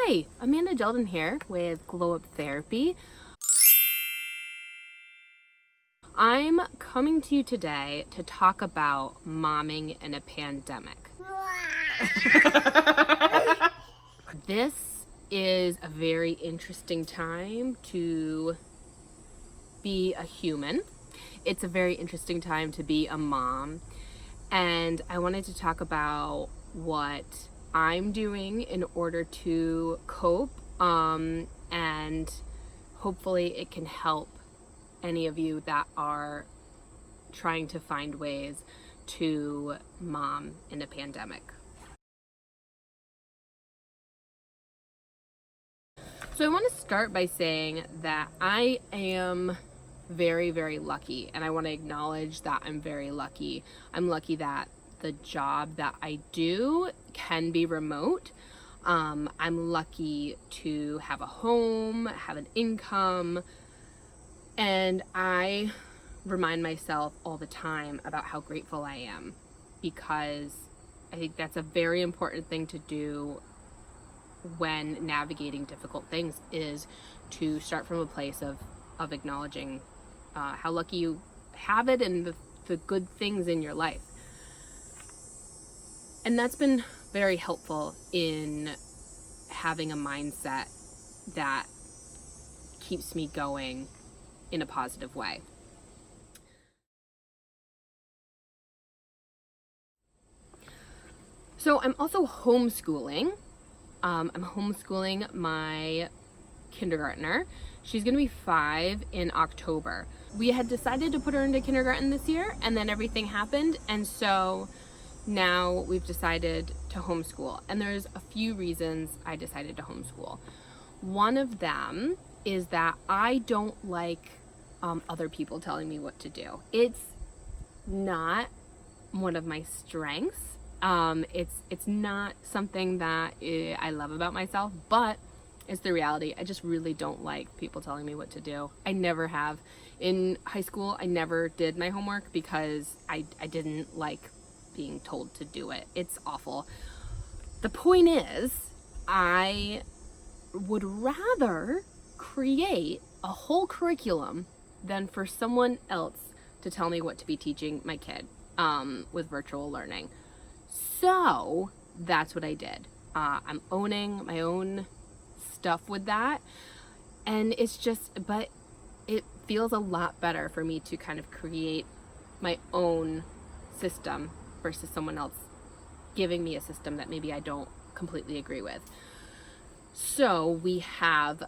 Hi, Amanda Jeldon here with GlowUpTherapy. I'm coming to you today to talk about momming in a pandemic. This is a very interesting time to be a human. It's a very interesting time to be a mom. And I wanted to talk about what I'm doing in order to cope, and hopefully it can help any of you that are trying to find ways to mom in a pandemic. So I want to start by saying that I am very, very lucky, and I want to acknowledge that I'm very lucky. I'm lucky that the job that I do can be remote. I'm lucky to have a home, have an income, and I remind myself all the time about how grateful I am, because I think that's a very important thing to do when navigating difficult things, is to start from a place of acknowledging how lucky you have it and the good things in your life. And that's been very helpful in having a mindset that keeps me going in a positive way. So I'm also homeschooling. I'm homeschooling my kindergartner. She's gonna be 5 in October. We had decided to put her into kindergarten this year, and then everything happened, and so now we've decided to homeschool. And there's a few reasons I decided to homeschool. One of them is that I don't like other people telling me what to do. It's not one of my strengths. It's not something that I love about myself, but it's the reality. I just really don't like people telling me what to do. I never have. In high school, I never did my homework because I didn't like being told to do it. It's awful. The point is, I would rather create a whole curriculum than for someone else to tell me what to be teaching my kid with virtual learning. So that's what I did. I'm owning my own stuff with that, and but it feels a lot better for me to kind of create my own system versus someone else giving me a system that maybe I don't completely agree with. So we have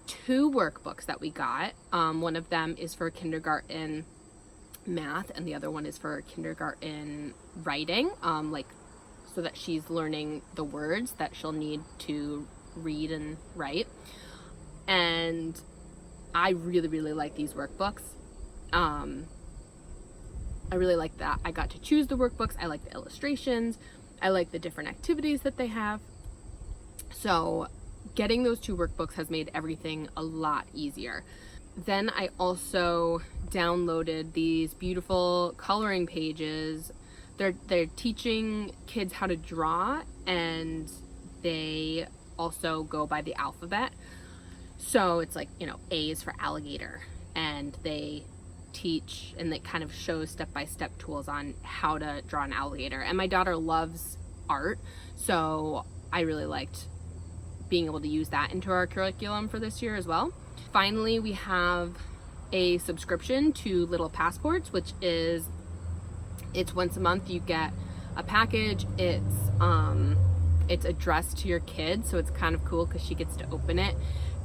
2 workbooks that we got. One of them is for kindergarten math, and the other one is for kindergarten writing, so that she's learning the words that she'll need to read and write. And I really, really like these workbooks. I really like that I got to choose the workbooks. I like the illustrations. I like the different activities that they have. So getting those 2 workbooks has made everything a lot easier. Then I also downloaded these beautiful coloring pages. They're teaching kids how to draw, and they also go by the alphabet. So it's like, A is for alligator, and they teach, and it kind of shows step-by-step tools on how to draw an alligator. And my daughter loves art, so I really liked being able to use that into our curriculum for this year as well. Finally, we have a subscription to Little Passports, which is, it's once a month you get a package. It's addressed to your kid, so it's kind of cool because she gets to open it,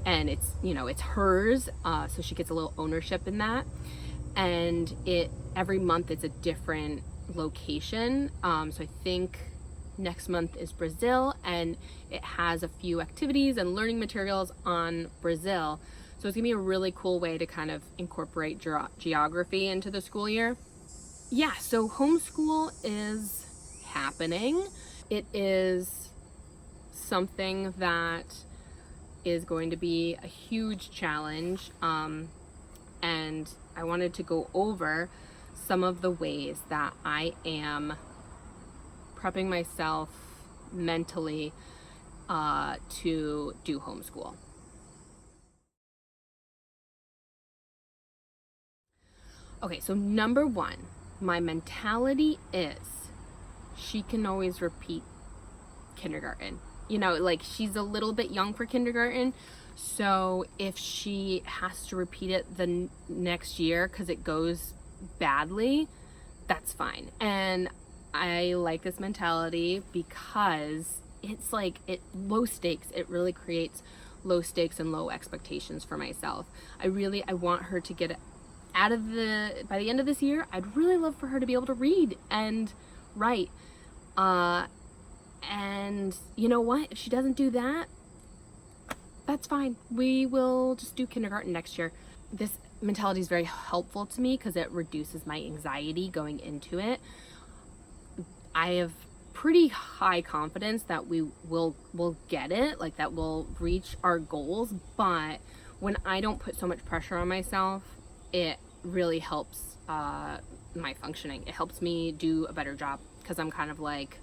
and it's hers, so she gets a little ownership in that. And every month it's a different location. So I think next month is Brazil, and it has a few activities and learning materials on Brazil. So it's gonna be a really cool way to kind of incorporate geography into the school year. Yeah, so homeschool is happening. It is something that is going to be a huge challenge, and I wanted to go over some of the ways that I am prepping myself mentally to do homeschool. Okay, so number one, my mentality is she can always repeat kindergarten. You know, like, she's a little bit young for kindergarten, so if she has to repeat it the next year because it goes badly, that's fine. And I like this mentality because it's like, low stakes. It really creates low stakes and low expectations for myself. I want her to get out of by the end of this year, I'd really love for her to be able to read and write. And you know what? If she doesn't do that, that's fine. We will just do kindergarten next year. This mentality is very helpful to me because it reduces my anxiety going into it. I have pretty high confidence that we will get it, like that we'll reach our goals, but when I don't put so much pressure on myself, it really helps my functioning. It helps me do a better job because I'm kind of like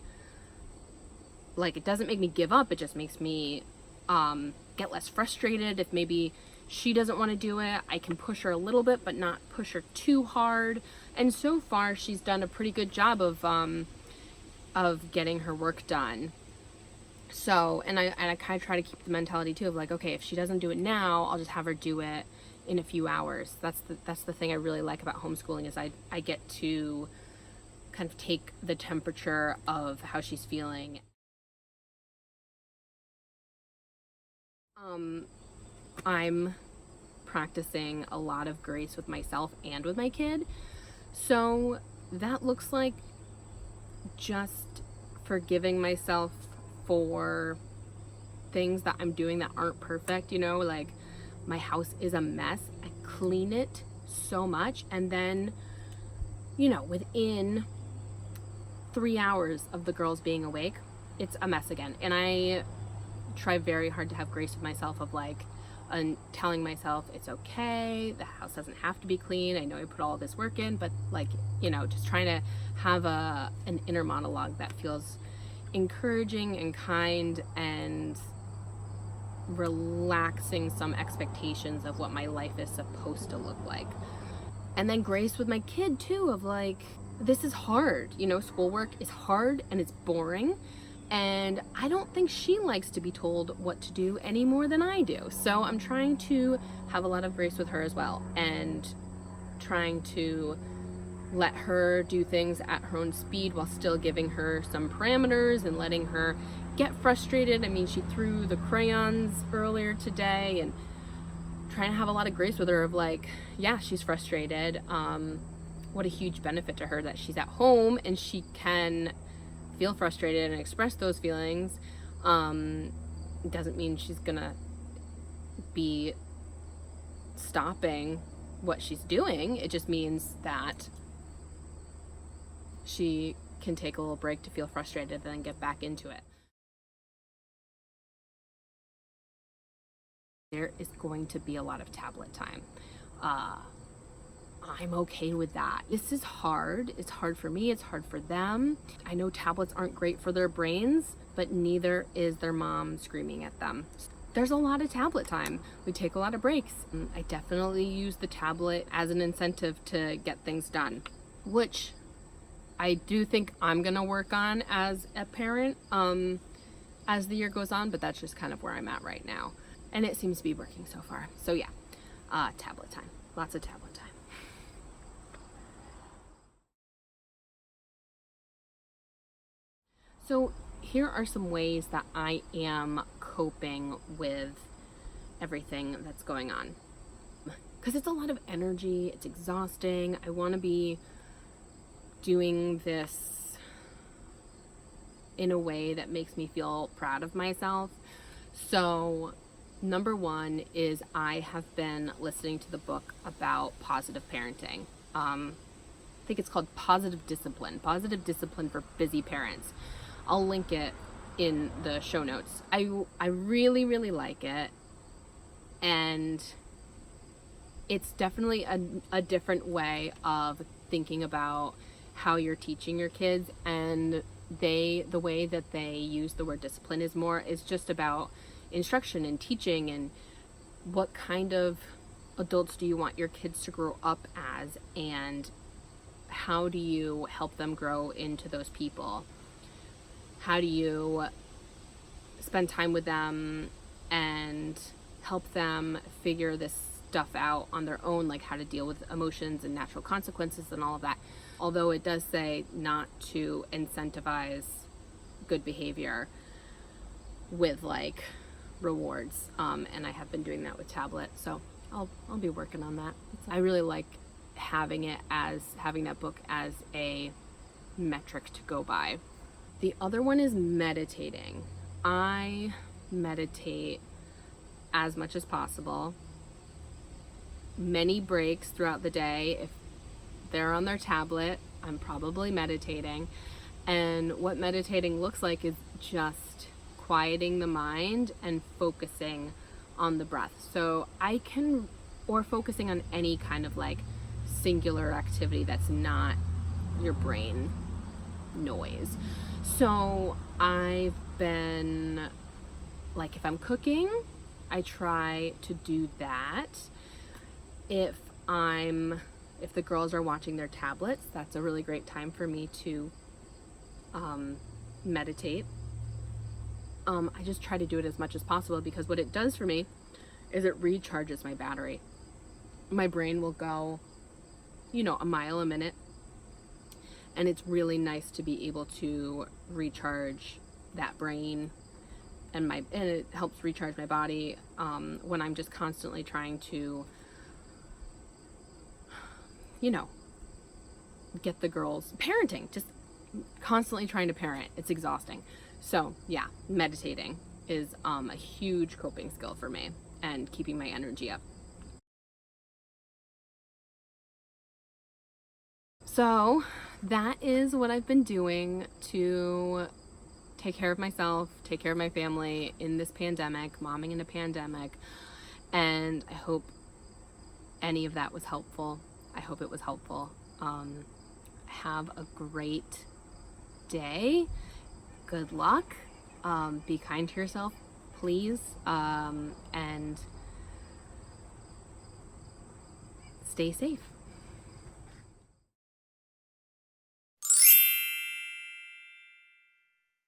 it doesn't make me give up. It just makes me get less frustrated. If maybe she doesn't want to do it, I can push her a little bit, but not push her too hard. And so far, she's done a pretty good job of getting her work done. So, and I kind of try to keep the mentality too of like, okay, if she doesn't do it now, I'll just have her do it in a few hours. That's the thing I really like about homeschooling is I get to kind of take the temperature of how she's feeling. I'm practicing a lot of grace with myself and with my kid. So that looks like just forgiving myself for things that I'm doing that aren't perfect, you know, like my house is a mess. I clean it so much, and then, you know, within 3 hours of the girls being awake, it's a mess again. And I try very hard to have grace with myself of like, and telling myself it's okay, the house doesn't have to be clean, I know I put all this work in, but like, you know, just trying to have an inner monologue that feels encouraging and kind and relaxing some expectations of what my life is supposed to look like. And then grace with my kid too of like, this is hard, you know, schoolwork is hard and it's boring, and I don't think she likes to be told what to do any more than I do. So I'm trying to have a lot of grace with her as well, and trying to let her do things at her own speed while still giving her some parameters and letting her get frustrated. I mean, she threw the crayons earlier today, and trying to have a lot of grace with her of like, yeah, she's frustrated. What a huge benefit to her that she's at home and she can feel frustrated and express those feelings. Doesn't mean she's gonna be stopping what she's doing. It just means that she can take a little break to feel frustrated and then get back into it. There is going to be a lot of tablet time. I'm okay with that. This is hard. It's hard for me. It's hard for them. I know tablets aren't great for their brains, but neither is their mom screaming at them. There's a lot of tablet time. We take a lot of breaks. I definitely use the tablet as an incentive to get things done, which I do think I'm gonna work on as a parent as the year goes on, but that's just kind of where I'm at right now. And it seems to be working so far. So yeah, tablet time, lots of tablet time. So here are some ways that I am coping with everything that's going on. Because it's a lot of energy, it's exhausting. I want to be doing this in a way that makes me feel proud of myself. So number one is I have been listening to the book about positive parenting. I think it's called Positive Discipline for Busy Parents. I'll link it in the show notes. I really, really like it. And it's definitely a different way of thinking about how you're teaching your kids and the way that they use the word discipline is just about instruction and teaching, and what kind of adults do you want your kids to grow up as, and how do you help them grow into those people? How do you spend time with them and help them figure this stuff out on their own, like how to deal with emotions and natural consequences and all of that. Although it does say not to incentivize good behavior with like rewards, and I have been doing that with tablet, so I'll be working on that. I really like having that book as a metric to go by. The other one is meditating. I meditate as much as possible. Many breaks throughout the day. If they're on their tablet, I'm probably meditating. And what meditating looks like is just quieting the mind and focusing on the breath. Or focusing on any kind of like singular activity that's not your brain noise. So I've been, like, if I'm cooking, I try to do that. If the girls are watching their tablets, that's a really great time for me to meditate. I just try to do it as much as possible, because what it does for me is it recharges my battery. My brain will go, a mile a minute, and it's really nice to be able to recharge that brain, and it helps recharge my body when I'm just constantly trying to get the girls parenting, just constantly trying to parent. It's exhausting. So yeah, meditating is a huge coping skill for me and keeping my energy up. So that is what I've been doing to take care of myself, take care of my family in this pandemic, momming in a pandemic. And I hope any of that was helpful. I hope it was helpful. Have a great day. Good luck. Be kind to yourself, please. And stay safe.